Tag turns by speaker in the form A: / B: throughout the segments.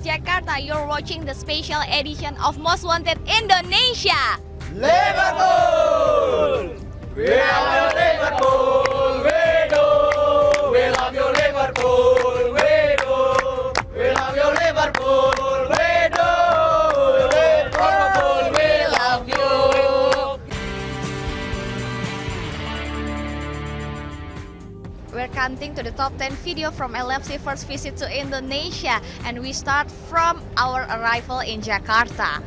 A: Jakarta. You're watching the special edition of Most Wanted Indonesia.
B: Liverpool! We love you, Liverpool! We do! We love you, Liverpool! We do! We love you, Liverpool! We do! Liverpool, we love you!
A: We're counting to the top 10 video from LFC first visit to Indonesia, and we start from our arrival in Jakarta.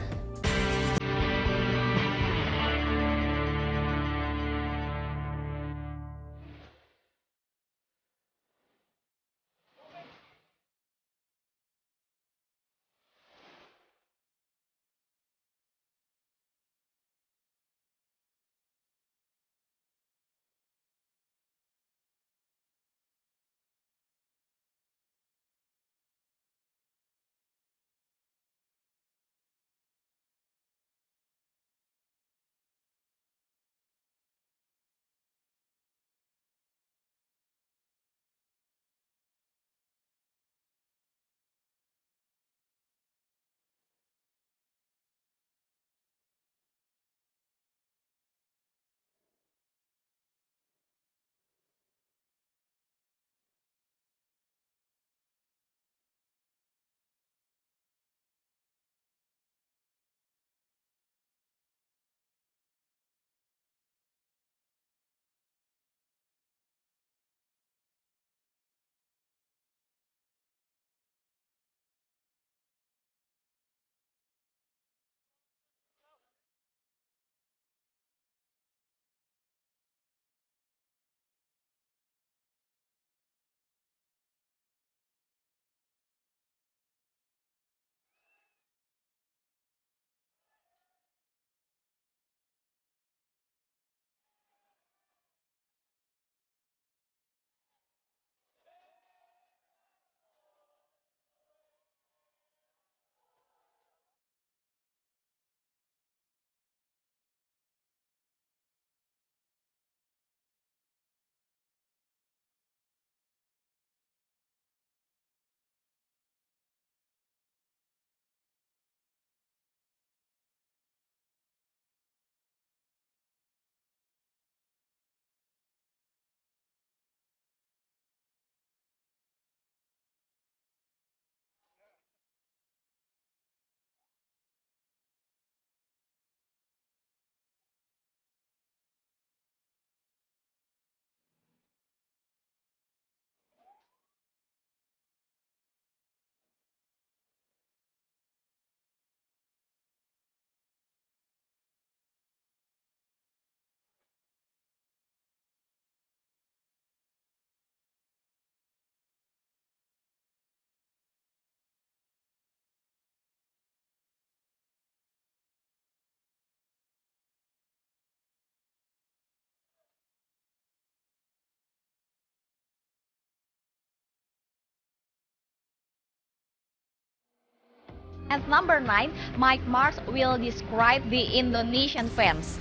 A: At number 9, Mike Mars will describe the Indonesian fans.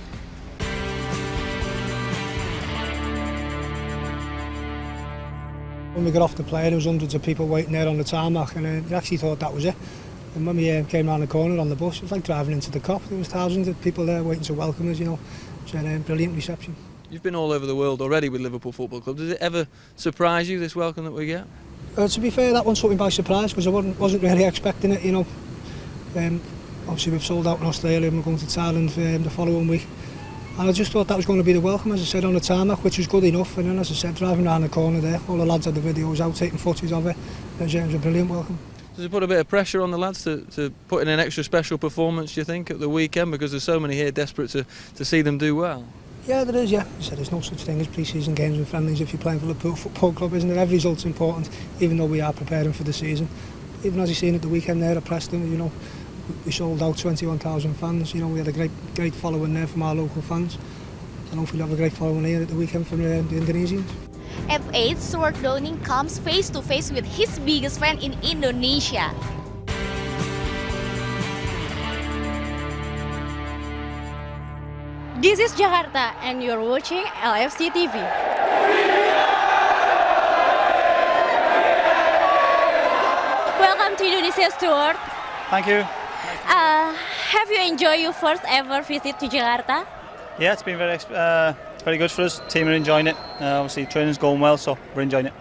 C: When we got off the plane, there was hundreds of people waiting there on the tarmac, and we actually thought that was it. And when we came around the corner on the bus, it was like driving into the cop. There was thousands of people there waiting to welcome us, you know. It was a brilliant reception.
D: You've been all over the world already with Liverpool Football Club. Does it ever surprise you, this welcome that we get?
C: To be fair, that one took me by surprise because I wasn't really expecting it, you know. Obviously we've sold out in Australia and we're going to Thailand the following week. And I just thought that was going to be the welcome, as I said, on the tarmac, which was good enough. And then, as I said, driving around the corner there, all the lads had the videos out, taking footage of it. It was a brilliant welcome.
D: Does it put a bit of pressure on the lads to put in an extra special performance, do you think, at the weekend? Because there's so many here desperate to see them do well.
C: Yeah, there is, yeah. As I said, there's no such thing as pre-season games and friendlies if you're playing for Liverpool Football Club, isn't there? Every result's important, even though we are preparing for the season. Even as you've seen at the weekend there at Preston, you know, we sold out 21,000 fans. You know, we had a great following there from our local fans. And hopefully we'll have a great following here at the weekend from the Indonesians.
A: At 8, Stuart Downing comes face to face with his biggest fan in Indonesia.
E: This is Jakarta and you're watching LFC TV. welcome to Indonesia's tour.
F: Thank you.
E: Have you enjoyed your first ever visit to Jakarta?
F: Yeah, it's been very good for us. Team are enjoying it. Obviously, training's going well, so we're enjoying it.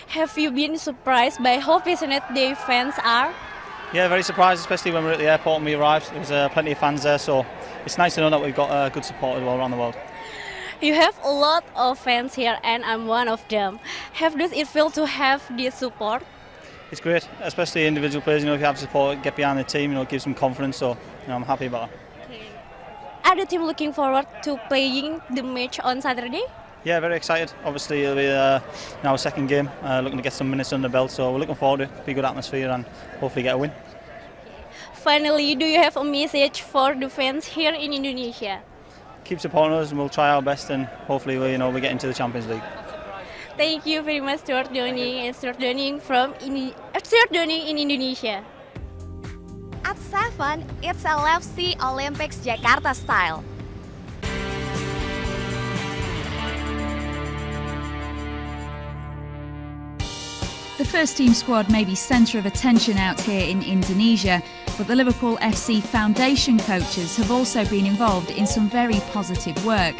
E: Have you been surprised by how passionate the fans are?
F: Yeah, very surprised, especially when we were at the airport and we arrived. There was plenty of fans there, so it's nice to know that we've got good support as well around the world.
E: You have a lot of fans here, and I'm one of them. How does it feel to have this support?
F: It's great, especially individual players. If you have support, get behind the team. It gives them confidence. So I'm happy about that.
E: Are the team looking forward to playing the match on Saturday?
F: Yeah, very excited. Obviously, it'll be our second game. Looking to get some minutes under the belt, so we're looking forward to it. Be a good atmosphere and hopefully get a win.
E: Finally, do you have a message for the fans here in Indonesia?
F: Keep supporting us, and we'll try our best, and hopefully we get into the Champions League.
E: Thank you very much, Stuart Downing, and Stuart Downing in Indonesia.
A: At 7, it's LFC Olympics Jakarta style.
G: The first team squad may be centre of attention out here in Indonesia, but the Liverpool FC Foundation coaches have also been involved in some very positive work.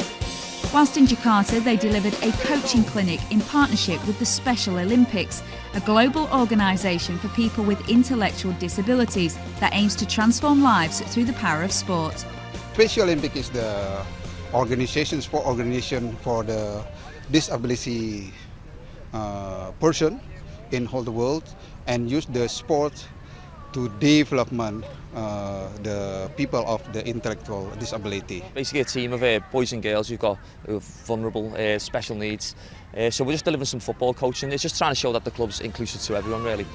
G: Whilst in Jakarta, they delivered a coaching clinic in partnership with the Special Olympics, a global organisation for people with intellectual disabilities that aims to transform lives through the power of sport.
H: Special Olympic is the organization for the disability person in whole the world, and use the sport to development the people of the intellectual disability.
I: Basically a team of boys and girls who are vulnerable, special needs. So we're just delivering some football coaching. It's just trying to show that the club's inclusive to everyone, really.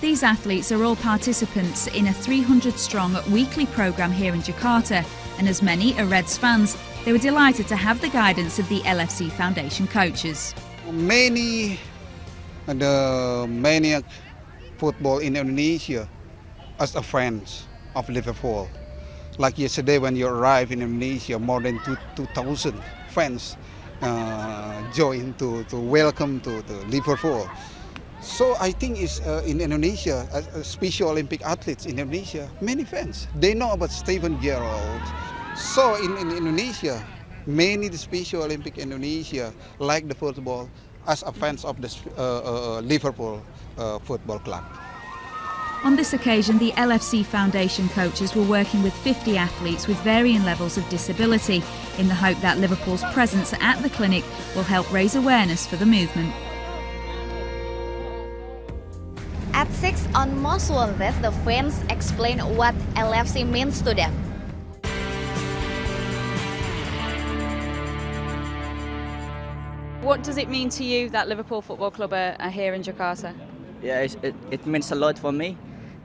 G: These athletes are all participants in a 300-strong weekly programme here in Jakarta, and as many are Reds fans, they were delighted to have the guidance of the LFC Foundation coaches.
H: Many football in Indonesia as a fans of Liverpool. Like yesterday when you arrived in Indonesia, more than 2,000 fans joined to welcome to Liverpool. So I think it's in Indonesia, Special Olympic athletes in Indonesia, many fans. They know about Steven Gerrard. So in Indonesia, many the Special Olympic Indonesia like the football as a fans of the Liverpool Football Club.
G: On this occasion, the LFC Foundation coaches were working with 50 athletes with varying levels of disability in the hope that Liverpool's presence at the clinic will help raise awareness for the movement.
A: At 6 on Most Wanted, the fans explain what LFC means to them.
J: What does it mean to you that Liverpool Football Club are here in Jakarta?
K: Yeah, it means a lot for me.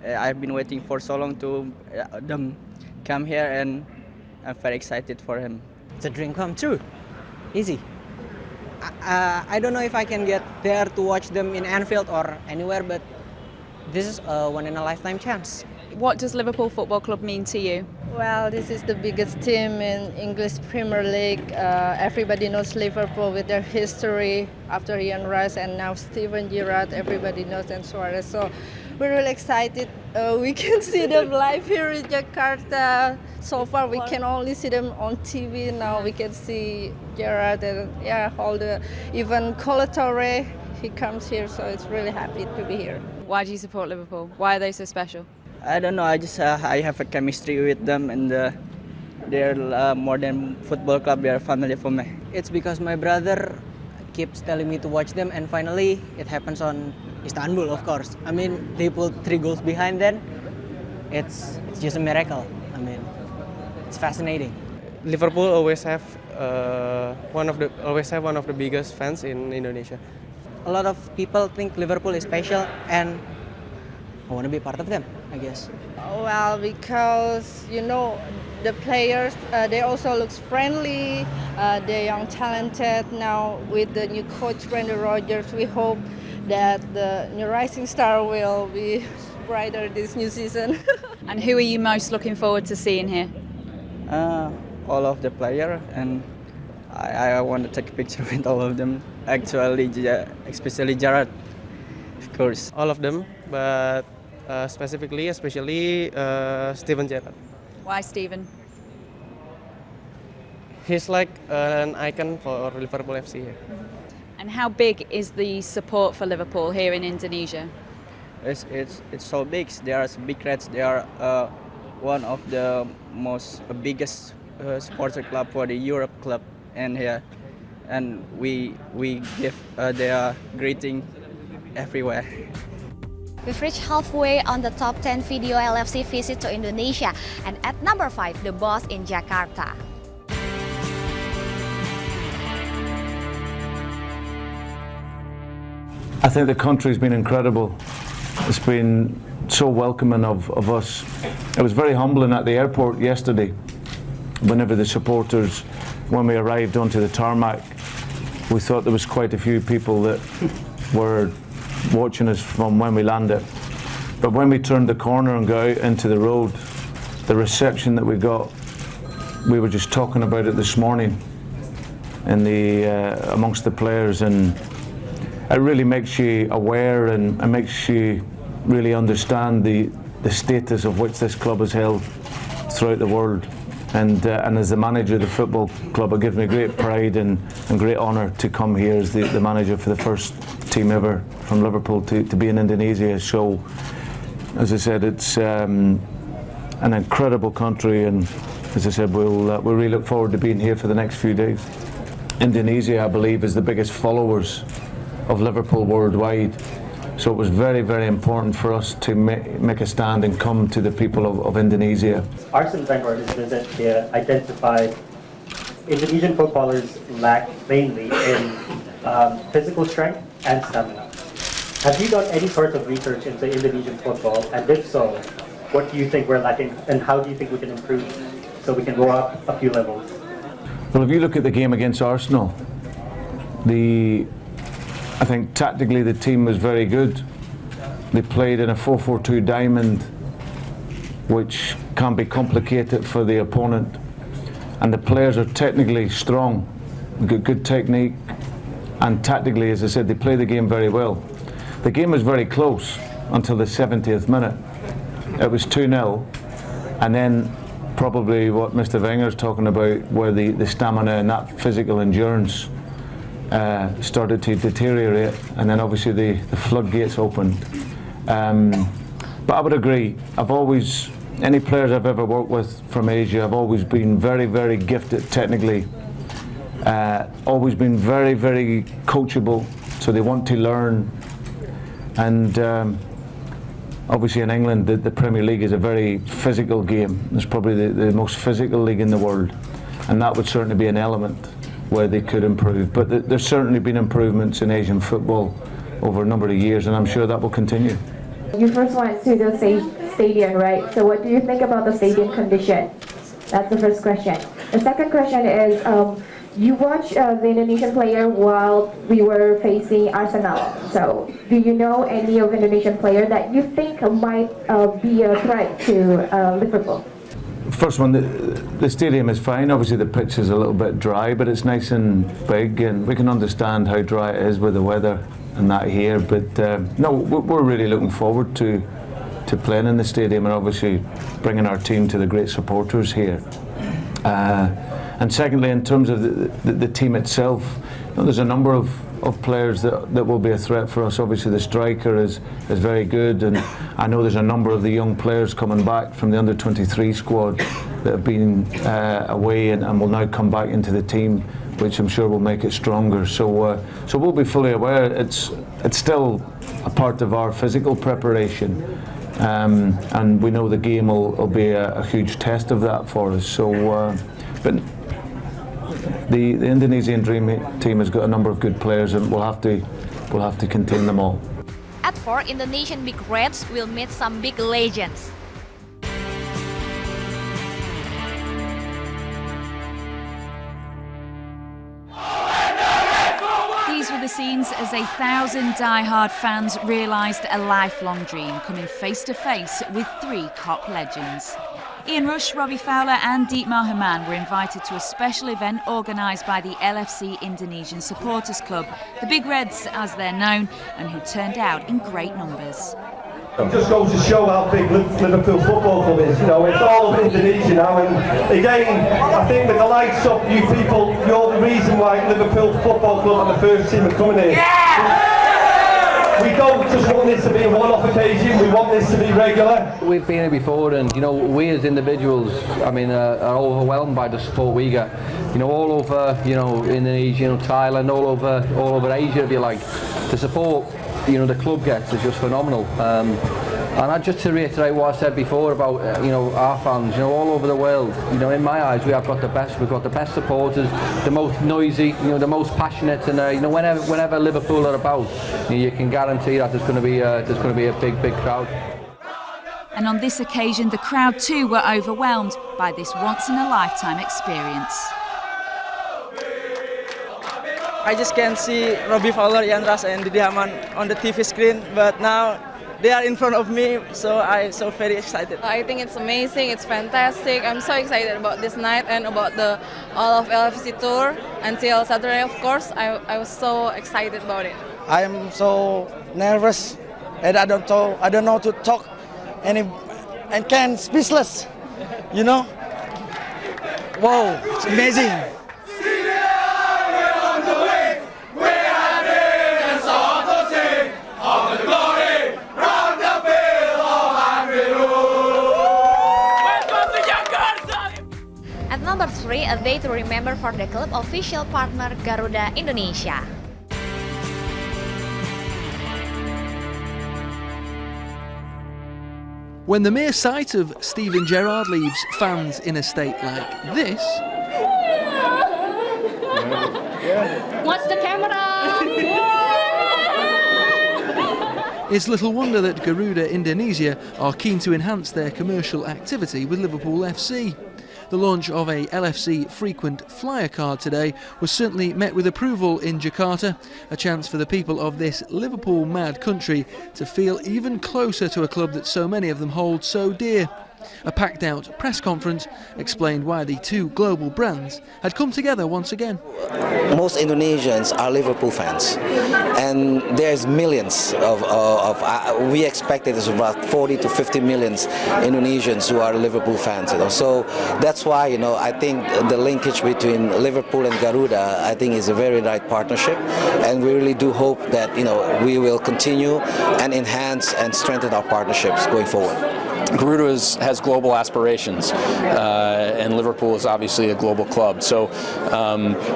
K: I've been waiting for so long to them come here, and I'm very excited for him.
L: It's a dream come true. Easy. I don't know if I can get there to watch them in Anfield or anywhere, but this is a one-in-a-lifetime chance.
J: What does Liverpool Football Club mean to you?
M: Well, this is the biggest team in English Premier League. Everybody knows Liverpool with their history after Ian Rice and now Steven Gerrard. Everybody knows and Suarez. So we're really excited. We can see them live here in Jakarta. So far, we can only see them on TV. Now we can see Gerrard and even Kolo Touré. He comes here, so it's really happy to be here.
J: Why do you support Liverpool? Why are they so special?
K: I don't know. I have a chemistry with them, and they're more than football club. They're family for me.
L: It's because my brother keeps telling me to watch them, and finally it happens on Istanbul, of course. I mean, they pulled 3 goals behind then. It's just a miracle. I mean, it's fascinating.
N: Liverpool always have one of the biggest fans in Indonesia.
L: A lot of people think Liverpool is special, and I want to be part of them, I guess.
M: Well, because the players, they also look friendly. They're young, talented. Now with the new coach Brendan Rodgers, we hope that the new rising star will be brighter this new season.
J: And who are you most looking forward to seeing here?
K: All of the players, and I want to take a picture with all of them. Actually, especially Gerrard, of course.
N: All of them, but especially Steven Gerrard.
J: Why Stephen?
N: He's like an icon for Liverpool FC here.
J: And how big is the support for Liverpool here in Indonesia?
K: It's so big. They are big reds. They are one of the biggest supporter club for the Europe club in here, and we give their greeting everywhere.
A: We've reached halfway on the top 10 video LFC visit to Indonesia, and at number 5, the boss in Jakarta.
O: I think the country's been incredible. It's been so welcoming of us. It was very humbling at the airport yesterday, whenever the supporters, when we arrived onto the tarmac, we thought there was quite a few people that were watching us from when we landed. But when we turned the corner and got out into the road, the reception that we got, we were just talking about it this morning in amongst the players, and it really makes you aware and makes you really understand the status of which this club has held throughout the world. And as the manager of the football club, it gives me great pride and great honour to come here as the manager for the first team ever from Liverpool to be in Indonesia. So, as I said, it's an incredible country, and as I said, we'll really look forward to being here for the next few days. Indonesia, I believe, is the biggest followers of Liverpool worldwide, so it was very, very important for us to make a stand and come to the people of Indonesia.
P: Arsene Wenger's visit here identified Indonesian footballers lack mainly in physical strength and stamina. Have you done any sort of research into Indonesian football, and if so, what do you think we're lacking, and how do you think we can improve so we can go up a few levels?
O: Well, if you look at the game against Arsenal, I think tactically the team was very good. They played in a 4-4-2 diamond, which can be complicated for the opponent. And the players are technically strong, good technique, and tactically, as I said, they play the game very well. The game was very close until the 70th minute. It was 2-0, and then probably what Mr. Wenger's talking about, where the stamina and that physical endurance started to deteriorate, and then obviously the floodgates opened. But I would agree, any players I've ever worked with from Asia, I've always been very, very gifted technically, always been very, very coachable, so they want to learn. And obviously in England, the Premier League is a very physical game. It's probably the most physical league in the world, and that would certainly be an element where they could improve. But there's certainly been improvements in Asian football over a number of years, and I'm sure that will continue.
Q: You first went to the stadium, right? So what do you think about the stadium condition? That's the first question. The second question is, you watched the Indonesian player while we were facing Arsenal. So do you know any of Indonesian player that you think might be a threat to Liverpool?
O: First one, the stadium is fine. Obviously the pitch is a little bit dry, but it's nice and big, and we can understand how dry it is with the weather and that here. But no, we're really looking forward to playing in the stadium, and obviously bringing our team to the great supporters here. And secondly, in terms of the team itself, there's a number of players that will be a threat for us. Obviously the striker is very good, and I know there's a number of the young players coming back from the under-23 squad that have been away and will now come back into the team, which I'm sure will make it stronger. So we'll be fully aware. It's still a part of our physical preparation, and we know the game will be a huge test of that for us. So, but the Indonesian dream team has got a number of good players, and we'll have to contain them all.
A: At 4, Indonesian big reds will meet some big legends.
G: These were the scenes as 1,000 die-hard fans realised a lifelong dream, coming face to face with 3 Kop legends. Ian Rush, Robbie Fowler and Dietmar Hamann were invited to a special event organised by the LFC Indonesian Supporters Club, the Big Reds as they're known, and who turned out in great numbers.
B: It just goes to show how big Liverpool Football Club is. You know, it's all over Indonesia now, and again, I think with the likes of you people, you're the reason why Liverpool Football Club and the first team are coming here. We don't just want this to be a one-off occasion, we want this to be regular.
R: We've been here before, and you know, we as individuals, I mean, are overwhelmed by the support we get. You know, all over, you know, Indonesia, you know, Thailand, all over Asia, if you like. The support, you know, the club gets is just phenomenal. And I just to reiterate what I said before about you know, our fans, you know, all over the world. You know, in my eyes, we have got the best. We've got the best supporters, the most noisy, you know, the most passionate, and you know, whenever Liverpool are about, you can guarantee that there's going to be a big crowd.
G: And on this occasion, the crowd too were overwhelmed by this once-in-a-lifetime experience.
K: I just can see Robbie Fowler, Ian Rush, and Didi Hamann on the TV screen, but now they are in front of me, so I'm so very excited.
M: I think it's amazing, it's fantastic. I'm so excited about this night and about the all of LFC tour until Saturday, of course. I was so excited about it.
K: I am so nervous, and I don't know to talk, and can speechless, you know. Wow, it's amazing.
A: At number 3, a day to remember for the club official partner Garuda Indonesia.
D: When the mere sight of Steven Gerrard leaves fans in a state like this,
E: What's the camera?
D: it's little wonder that Garuda Indonesia are keen to enhance their commercial activity with Liverpool FC. The launch of a LFC frequent flyer card today was certainly met with approval in Jakarta, a chance for the people of this Liverpool-mad country to feel even closer to a club that so many of them hold so dear. A packed-out press conference explained why the two global brands had come together once again.
S: Most Indonesians are Liverpool fans, and there's millions we expect it is about 40 to 50 millions Indonesians who are Liverpool fans. You know, so that's why, you know, I think the linkage between Liverpool and Garuda, I think, is a very right partnership, and we really do hope that, you know, we will continue and enhance and strengthen our partnerships going forward.
T: Garuda has global aspirations, and Liverpool is obviously a global club. So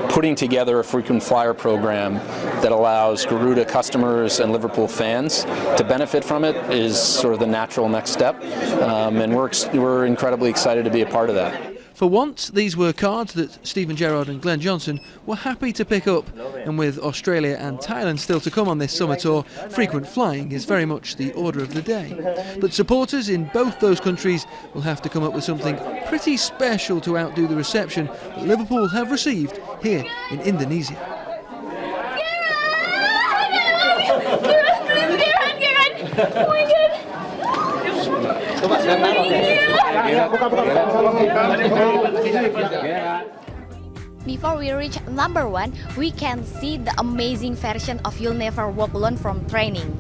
T: putting together a frequent flyer program that allows Garuda customers and Liverpool fans to benefit from it is sort of the natural next step, and we're incredibly excited to be a part of that.
D: For once, these were cards that Steven Gerrard and Glenn Johnson were happy to pick up, and with Australia and Thailand still to come on this summer tour, frequent flying is very much the order of the day. But supporters in both those countries will have to come up with something pretty special to outdo the reception that Liverpool have received here in Indonesia.
E: Oh my God.
A: Before we reach number 1, we can see the amazing version of You'll Never Walk Alone from training.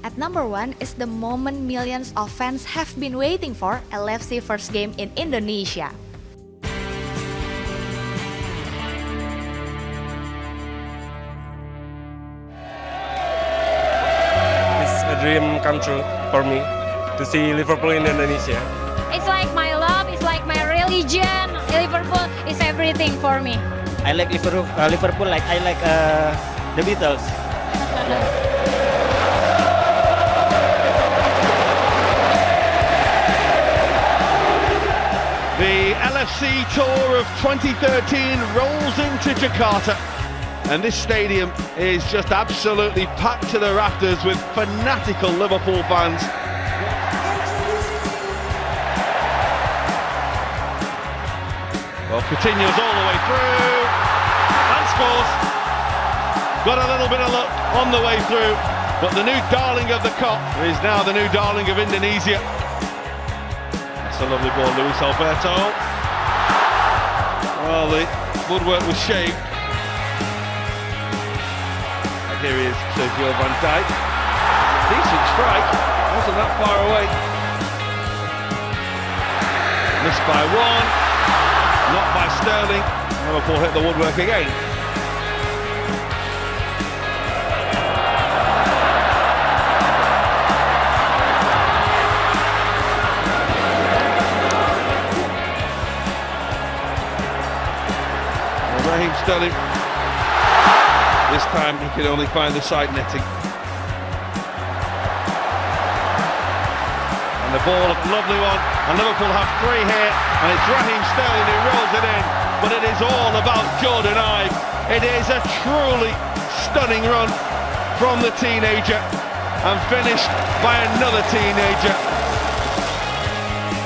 A: At number 1 is the moment millions of fans have been waiting for, LFC first game in Indonesia.
N: It's a dream come true for me to see Liverpool in Indonesia.
E: It's like my love, it's like my religion. Liverpool is everything for me.
K: I like Liverpool like I like the Beatles.
U: The LFC Tour of 2013 rolls into Jakarta, and this stadium is just absolutely packed to the rafters with fanatical Liverpool fans. Well, Coutinho's all the way through and scores. Got a little bit of luck on the way through, but the new darling of the COP is now the new darling of Indonesia. That's a lovely ball, Luis Alberto. Well, the woodwork was shaped. And here he is, Sergio Van Dijk. Decent strike, wasn't that far away. Missed by one, not by Sterling. Liverpool hit the woodwork again. Raheem Sterling, this time he could only find the side netting. And the ball, a lovely one, and Liverpool have three here, and it's Raheem Sterling who rolls it in, but it is all about Jordan Ibe. It is a truly stunning run from the teenager, and finished by another teenager.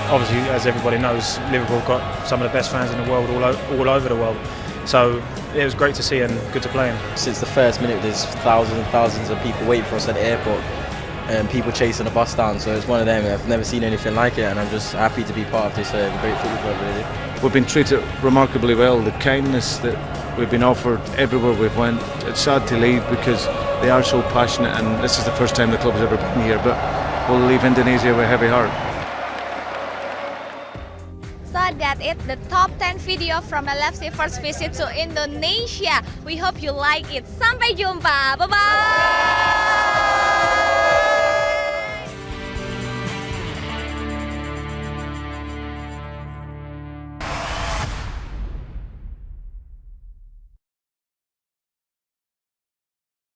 V: Obviously, as everybody knows, Liverpool got some of the best fans in the world, all over the world. So it was great to see and good to play in.
W: Since the first minute, there's thousands and thousands of people waiting for us at the airport, and people chasing the bus down. So it's one of them. I've never seen anything like it, and I'm just happy to be part of this great football club, really.
O: We've been treated remarkably well. The kindness that we've been offered everywhere we've went. It's sad to leave because they are so passionate, and this is the first time the club has ever been here. But we'll leave Indonesia with a heavy heart.
A: So that's it, the top 10 video from LFC first visit to Indonesia. We hope you like it. Sampai jumpa. Bye-bye.